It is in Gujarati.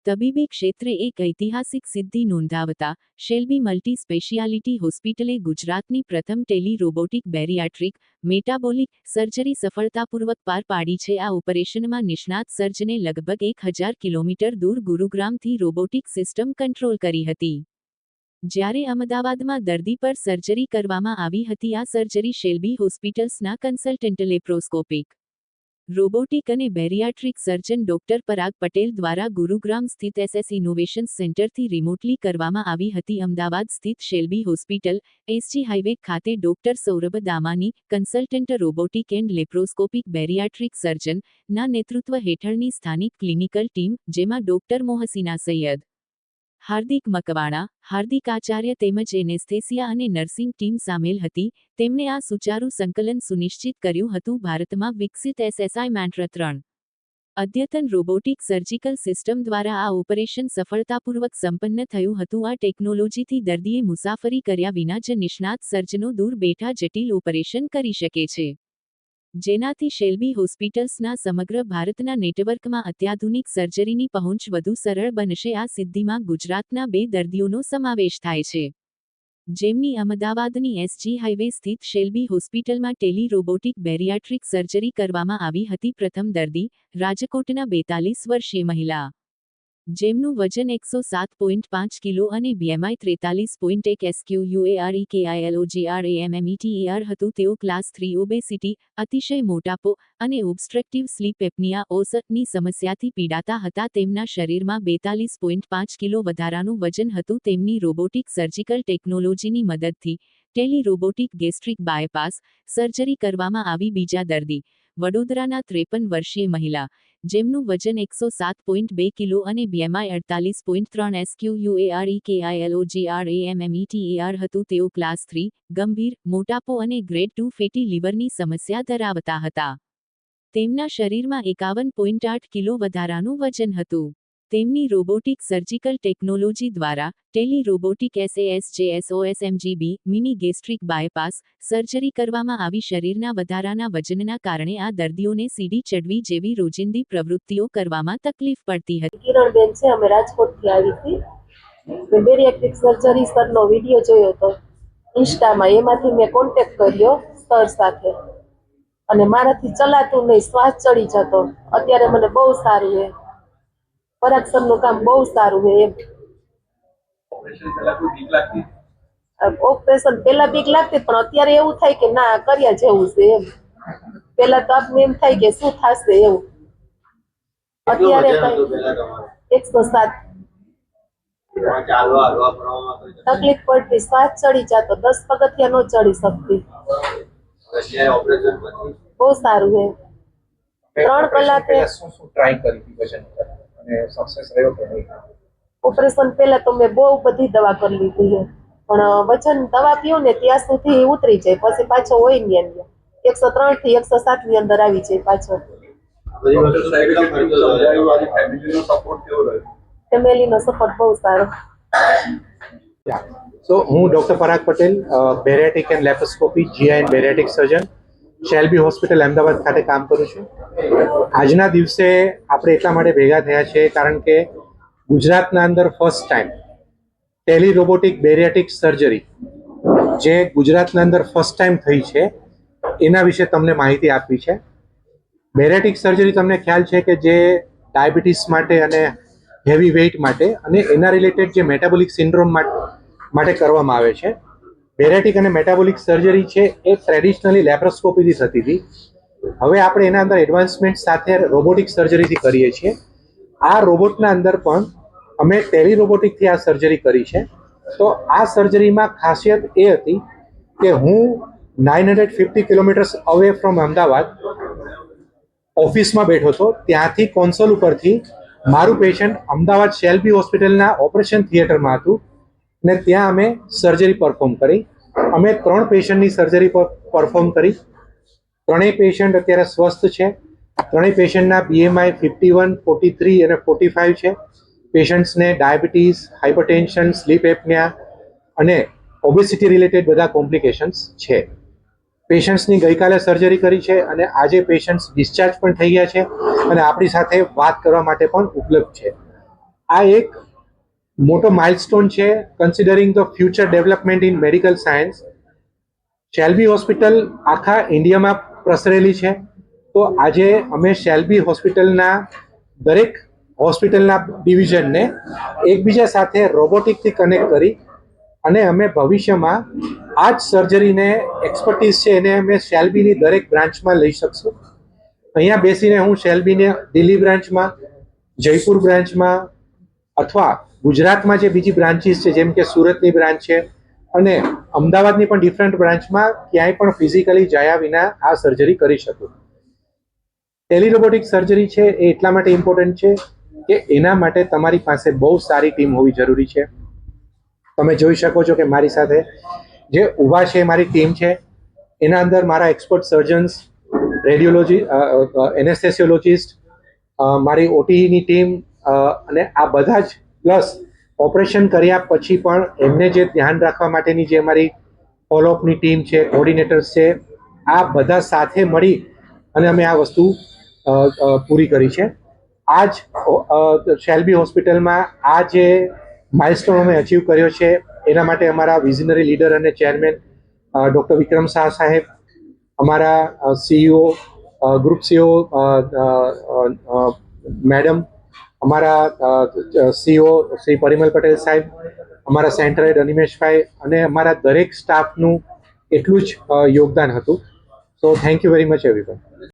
તબીબી ક્ષેત્રે એક ઐતિહાસિક સિદ્ધિ નોંધાવતા શેલ્બી મલ્ટી સ્પેશિયાલિટી હોસ્પિટલે ગુજરાતની પ્રથમ Tally robotic bariatric metabolic surgery સફળતાપૂર્વક પાર પાડી છે। આ ઓપરેશનમાં નિષ્ણાત સર્જને લગભગ 1000 કિલોમીટર દૂર ગુરુગ્રામથી રોબોટિક સિસ્ટમ કંટ્રોલ કરી હતી, જ્યારે અમદાવાદમાં દર્દી પર સર્જરી કરવામાં આવી હતી। આ સર્જરી શેલ્બી હોસ્પિટલ્સના કન્સલ્ટન્ટ લેપ્રોસ્કોપિક રોબોટિક અને bariatric surgeon doctor Parag Patel દ્વારા ગુરુગ્રામ સ્થિત એસએસ ઇનોવેશન્સ સેન્ટરથી રિમોટલી કરવામાં આવી હતી। અમદાવાદ સ્થિત શેલ્બી હોસ્પિટલ, એસજી હાઈવે ખાતે doctor Saurabh Damani, consultant robotic and laparoscopic bariatric surgeon ના નેતૃત્વ હેઠળની સ્થાનિક ક્લિનિકલ ટીમ, જેમાં ડોક્ટર મોહસીના સૈયદ, હાર્દિક મકવાણા, હાર્દિક આચાર્ય તેમજ એનેસ્થેસિયા અને નર્સિંગ ટીમ સામેલ હતી, તેમણે આ સુચારુ સંકલન સુનિશ્ચિત કર્યું હતું। ભારતમાં વિકસિત એસએસઆઈ મેન્ટ્ર 3 અદ્યતન રોબોટિક સર્જિકલ સિસ્ટમ દ્વારા આ ઓપરેશન સફળતાપૂર્વક સંપન્ન થયું હતું। આ ટેકનોલોજીથી દર્દીએ મુસાફરી કર્યા વિના જ નિષ્ણાત સર્જનો દૂર બેઠા જટિલ ઓપરેશન કરી શકે છે, જેનાથી શેલ્બી હોસ્પિટલ્સના સમગ્ર ભારતના નેટવર્કમાં અત્યાધુનિક સર્જરીની પહોંચ વધુ સરળ બનશે। આ સિદ્ધિમાં ગુજરાતના 2 દર્દીઓનો સમાવેશ થાય છે, જેમની અમદાવાદની એસજી હાઈવે સ્થિત શેલ્બી હોસ્પિટલમાં ટેલી રોબોટિક બેરિયાટ્રિક સર્જરી કરવામાં આવી હતી। પ્રથમ દર્દી, રાજકોટના 42 વર્ષીય મહિલા, જેમનું વજન 107.5 કિલો અને બીએમઆઈ 43.1 SQUAREKILOGRAMMETER હતું। તેઓ ક્લાસ 3 ઓબેસિટી, અતિશય મોટાપો અને ઓબ્સ્ટ્રક્ટિવ સ્લીપ એપ્નિયા ઓસની સમસ્યાથી પીડાતા હતા। તેમના શરીરમાં 42.5 કિલો વધારાનું વજન હતું। તેમની રોબોટિક સર્જિકલ ટેકનોલોજીની મદદથી Tally robotic gastric bypass surgery કરવામાં આવી। બીજા દર્દી, વડોદરાના 53 વર્ષીય મહિલા, જેમનું વજન 107.2 કિલો અને બીએમઆઈ 48.3 SQUAREKILOGRAMMETER હતું। તેઓ ક્લાસ 3, ગંભીર મોટાપો અને ગ્રેડ 2 ફેટી લીવરની સમસ્યા ધરાવતા હતા। તેમના શરીરમાં 51.8 કિલો વધારાનું વજન હતું। તેમની રોબોટિક સર્જિકલ ટેકનોલોજી દ્વારા Tally robotic SASJSOSMGB mini gastric bypass surgery કરવામાં આવી। શરીરના વધારાના વજનના કારણે આ દર્દીઓને સીડી ચડવી જેવી રોજિંદી પ્રવૃત્તિઓ કરવામાં તકલીફ પડતી હતી। કિરણબેન છે, અમે રાજકોટથી આવી હતી। બેરિયાટ્રિક સર્જરી સરનો વિડીયો જોયો હતો ઇન્સ્ટામાં, એમાંથી મેં કોન્ટેક્ટ કર્યો સર સાથે અને મારાથી ચલાતું નહીં, શ્વાસ ચડી જતો। અત્યારે મને બહુ સારું છે, પરાગ સરનું કામ બહુ સારું છે એમ। ઓપરેશન પહેલા બીક લાગતી, પણ અત્યારે એવું થાય કે ના કર્યા જેવું છે એમ। પહેલા તો આપને એમ થાય કે શું થશે એવું, અત્યારે 107 તકલીફ પડતી, શ્વાસ ચડી જતો, 10 પગથિયા ન ચડી શકતી। બહુ સારું છે। 3 કલાકે ઓપરેશન પહેલા તો મેં બહુ બધી દવા કરી લીધી છે, પણ વજન દવા પીવું ને ત્યાં સુધી ઉતરી જાય, પછી પાછો હોય ને 103 થી 107 ની અંદર આવી જાય પાછો। ફેમિલીનો સપોર્ટ બહુ સારો। So, હું doctor Parag Patel, bariatric and laparoscopy GI and bariatric surgeon, Shalby hospital Ahmedabad ખાતે કામ કરું છું। આજના દિવસે આપણે એટલા માટે ભેગા થયા છે કારણ કે ગુજરાતના અંદર first time Tally robotic bariatric surgery જે ગુજરાતના અંદર ફર્સ્ટ ટાઈમ થઈ છે એના વિશે તમને માહિતી આપવી છે। બેરિયાટ્રિક સર્જરી તમને ખ્યાલ છે કે જે ડાયાબિટીસ માટે અને હેવી વેઇટ માટે અને એના રિલેટેડ જે મેટાબોલિક સિન્ડ્રોમ માટે કરવામાં આવે છે। બેરિયાટ્રિક અને મેટાબોલિક સર્જરી છે એ ટ્રેડિશનલી લેપ્રોસ્કોપીથી થતી હતી, હવે આપણે એના અંદર એડવાન્સમેન્ટ સાથે રોબોટિક સર્જરીથી કરીએ છીએ। આ રોબોટના અંદર પણ અમે ટેલી રોબોટિકથી આ સર્જરી કરી છે। તો આ સર્જરીમાં ખાસિયત એ હતી કે હું 950 કિલોમીટર્સ અવે ફ્રોમ અમદાવાદ ઓફિસમાં બેઠો હતો, ત્યાંથી કોન્સોલ ઉપરથી મારું પેશન્ટ અમદાવાદ શેલ્બી હોસ્પિટલના ઓપરેશન થિયેટરમાં હતું ને ત્યાં અમે સર્જરી પરફોર્મ કરી। અમે 3 પેશન્ટની સર્જરી પરફોર્મ કરી। 3 પેશન્ટ અત્યારે સ્વસ્થ છે। 3 પેશન્ટના બીએમઆઈ 51, 43 અને 45 છે। પેશન્ટ્સને ડાયાબિટીસ, હાઇપરટેન્શન, સ્લીપ એપ્નિયા અને ઓબેસિટી રિલેટેડ બધા કોમ્પ્લિકેશન્સ છે। પેશન્ટ્સની ગઈકાલે સર્જરી કરી છે અને આજે પેશન્ટ્સ ડિસ્ચાર્જ પણ થઈ ગયા છે અને આપણી સાથે વાત કરવા માટે પણ ઉપલબ્ધ છે। આ એક મોટો માઇલસ્ટોન છે considering the future development in medical science. Shalby hospital આખા ઇન્ડિયામાં પ્રસરેલી છે. તો આજે અમે શેલ્બી હોસ્પિટલના દરેક હોસ્પિટલના ડિવિઝનને એકબીજા સાથે રોબોટિકથી કનેક્ટ કરી અને અમે ભવિષ્યમાં આ જ સર્જરીને એક્સપર્ટીઝ છે એને અમે શેલ્બીની દરેક બ્રાન્ચમાં લઈ શકશું. અહીંયા બેસીને હું શેલ્બીને દિલ્હી બ્રાન્ચમાં, જયપુર બ્રાન્ચમાં અથવા ગુજરાતમાં જે બીજી બ્રાન્ચીસ છે જેમ કે સુરતની બ્રાન્ચ છે અને અમદાવાદની પણ ડિફરન્ટ બ્રાન્ચમાં ક્યાંય પણ ફિઝિકલી જયા વિના આ સર્જરી કરી શકું. ટેલિરોબોટિક સર્જરી છે એ એટલા માટે ઇમ્પોર્ટન્ટ છે કે એના માટે તમારી પાસે બહુ સારી ટીમ હોવી જરૂરી છે. તમે જોઈ શકો છો કે મારી સાથે જે ઊભા છે મારી ટીમ છે. એના અંદર મારા એક્સપર્ટ સર્જન્સ, રેડિયોલોજી, એનેસ્થેસિયોલોજિસ્ટ, મારી ઓટીની ટીમ અને આ બધા જ પ્લસ ઓપરેશન કર્યા પછી પણ એમને જે ધ્યાન રાખવા માટેની જે અમારી ફોલોઅપની ટીમ છે, કોર્ડિનેટર્સ છે, આ બધા સાથે મળી અને અમે આ વસ્તુ પૂરી કરી છે. આ જ શેલ્બી હોસ્પિટલમાં આ જે માઇલસ્ટોન અમે અચીવ કર્યો છે એના માટે અમારા વિઝનરી લીડર અને ચેરમેન ડૉક્ટર વિક્રમ શાહ સાહેબ, અમારા સીઈઓ, ગ્રુપ સીઈઓ મેડમ, અમારા સીઈઓ શ્રી પરિમલ પટેલ સાહેબ, અમારા સેન્ટર હેડ અનિમેશભાઈ અને અમારા દરેક સ્ટાફનું એટલું જ યોગદાન હતું. So thank you very much everyone.